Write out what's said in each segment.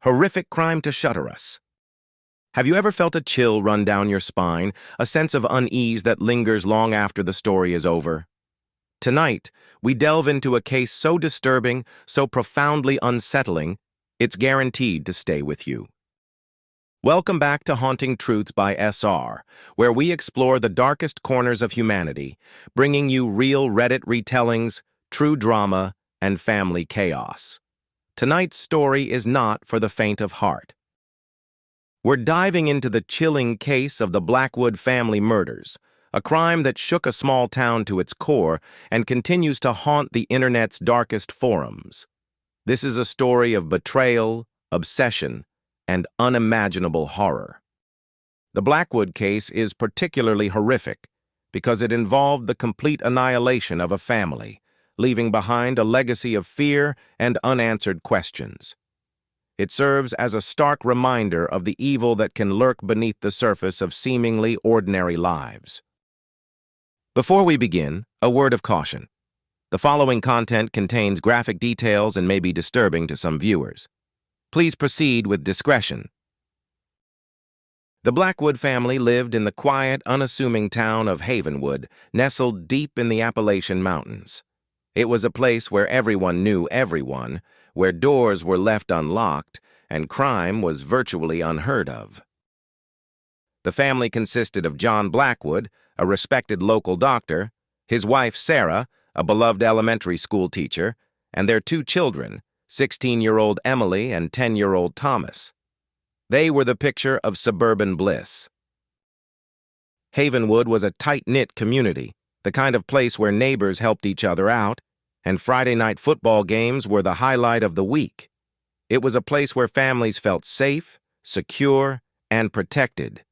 Horrific crime to shudder us. Have you ever felt a chill run down your spine, a sense of unease that lingers long after the story is over? Tonight, we delve into a case so disturbing, so profoundly unsettling, it's guaranteed to stay with you. Welcome back to Haunting Truths by SR, where we explore the darkest corners of humanity, bringing you real Reddit retellings, true drama, and family chaos. Tonight's story is not for the faint of heart. We're diving into the chilling case of the Blackwood family murders, a crime that shook a small town to its core and continues to haunt the internet's darkest forums. This is a story of betrayal, obsession, and unimaginable horror. The Blackwood case is particularly horrific because it involved the complete annihilation of a family, leaving behind a legacy of fear and unanswered questions. It serves as a stark reminder of the evil that can lurk beneath the surface of seemingly ordinary lives. Before we begin, a word of caution. The following content contains graphic details and may be disturbing to some viewers. Please proceed with discretion. The Blackwood family lived in the quiet, unassuming town of Havenwood, nestled deep in the Appalachian Mountains. It was a place where everyone knew everyone, where doors were left unlocked, and crime was virtually unheard of. The family consisted of John Blackwood, a respected local doctor, his wife Sarah, a beloved elementary school teacher, and their two children, 16-year-old Emily and 10-year-old Thomas. They were the picture of suburban bliss. Havenwood was a tight-knit community, the kind of place where neighbors helped each other out, and Friday night football games were the highlight of the week. It was a place where families felt safe, secure, and protected.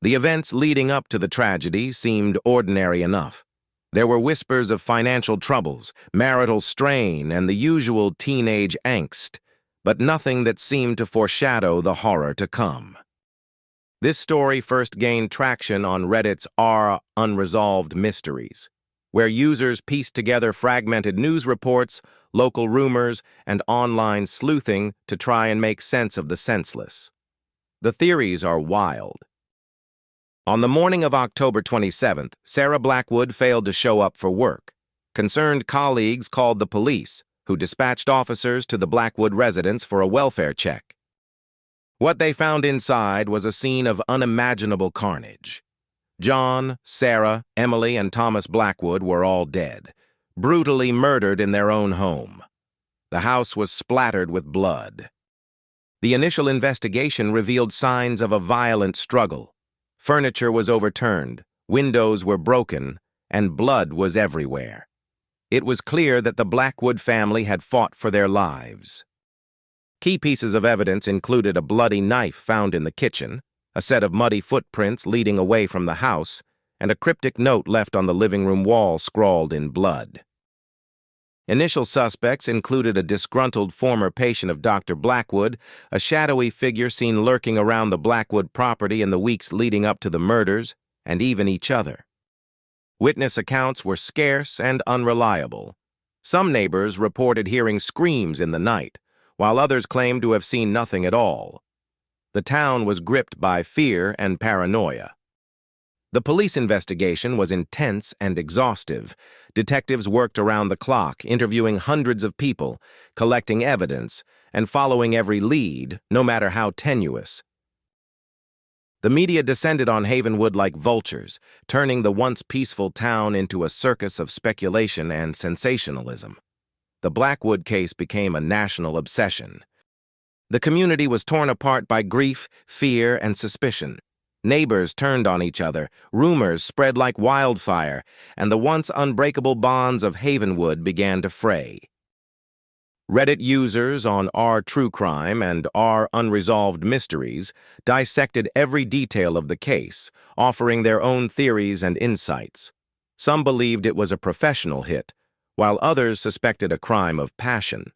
The events leading up to the tragedy seemed ordinary enough. There were whispers of financial troubles, marital strain, and the usual teenage angst, but nothing that seemed to foreshadow the horror to come. This story first gained traction on Reddit's Unsolved mysteries, where users pieced together fragmented news reports, local rumors, and online sleuthing to try and make sense of the senseless. The theories are wild. On the morning of October 27th, Sarah Blackwood failed to show up for work. Concerned colleagues called the police, who dispatched officers to the Blackwood residence for a welfare check. What they found inside was a scene of unimaginable carnage. John, Sarah, Emily, and Thomas Blackwood were all dead, brutally murdered in their own home. The house was splattered with blood. The initial investigation revealed signs of a violent struggle. Furniture was overturned, windows were broken, and blood was everywhere. It was clear that the Blackwood family had fought for their lives. Key pieces of evidence included a bloody knife found in the kitchen, a set of muddy footprints leading away from the house, and a cryptic note left on the living room wall scrawled in blood. Initial suspects included a disgruntled former patient of Dr. Blackwood, a shadowy figure seen lurking around the Blackwood property in the weeks leading up to the murders, and even each other. Witness accounts were scarce and unreliable. Some neighbors reported hearing screams in the night, while others claimed to have seen nothing at all. The town was gripped by fear and paranoia. The police investigation was intense and exhaustive. Detectives worked around the clock, interviewing hundreds of people, collecting evidence, and following every lead, no matter how tenuous. The media descended on Havenwood like vultures, turning the once peaceful town into a circus of speculation and sensationalism. The Blackwood case became a national obsession. The community was torn apart by grief, fear, and suspicion. Neighbors turned on each other, rumors spread like wildfire, and the once unbreakable bonds of Havenwood began to fray. Reddit users on r/truecrime and r/unresolved mysteries dissected every detail of the case, offering their own theories and insights. Some believed it was a professional hit, while others suspected a crime of passion.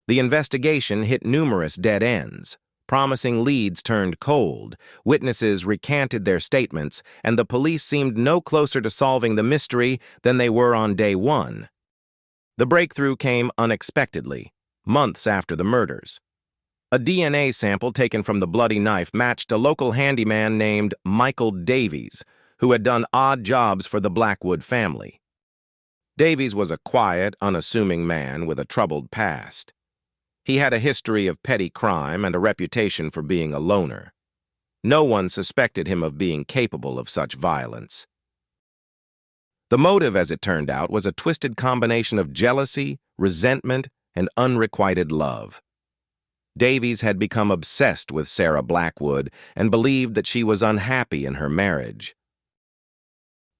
The investigation hit numerous dead ends. Promising leads turned cold, witnesses recanted their statements, and the police seemed no closer to solving the mystery than they were on day one. The breakthrough came unexpectedly. months after the murders. A DNA sample taken from the bloody knife matched a local handyman named Michael Davies, who had done odd jobs for the Blackwood family. Davies was a quiet, unassuming man with a troubled past. He had a history of petty crime and a reputation for being a loner. No one suspected him of being capable of such violence. The motive, as it turned out, was a twisted combination of jealousy, resentment, and unrequited love. Davies had become obsessed with Sarah Blackwood and believed that she was unhappy in her marriage.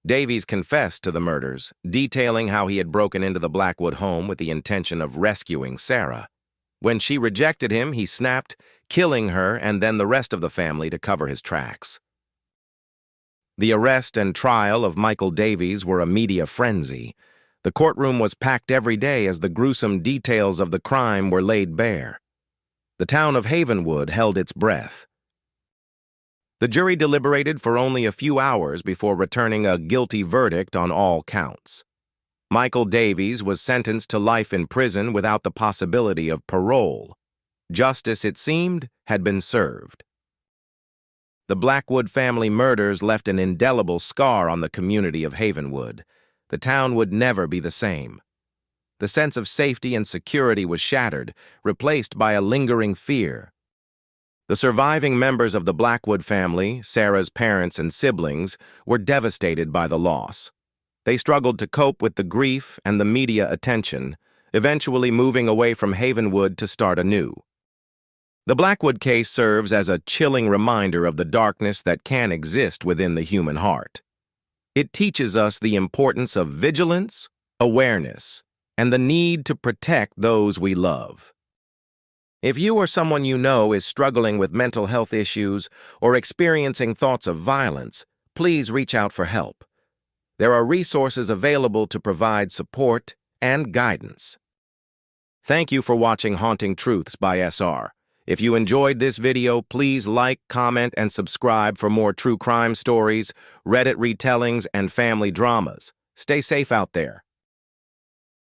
Davies confessed to the murders, detailing how he had broken into the Blackwood home with the intention of rescuing Sarah. When she rejected him, he snapped, killing her and then the rest of the family to cover his tracks. The arrest and trial of Michael Davies were a media frenzy. The courtroom was packed every day as the gruesome details of the crime were laid bare. The town of Havenwood held its breath. The jury deliberated for only a few hours before returning a guilty verdict on all counts. Michael Davies was sentenced to life in prison without the possibility of parole. Justice, it seemed, had been served. The Blackwood family murders left an indelible scar on the community of Havenwood. The town would never be the same. The sense of safety and security was shattered, replaced by a lingering fear. The surviving members of the Blackwood family, Sarah's parents and siblings, were devastated by the loss. They struggled to cope with the grief and the media attention, eventually moving away from Havenwood to start anew. The Blackwood case serves as a chilling reminder of the darkness that can exist within the human heart. It teaches us the importance of vigilance, awareness, and the need to protect those we love. If you or someone you know is struggling with mental health issues or experiencing thoughts of violence, please reach out for help. There are resources available to provide support and guidance. Thank you for watching Haunting Truths by SR. If you enjoyed this video, please like, comment, and subscribe for more true crime stories, Reddit retellings, and family dramas. Stay safe out there.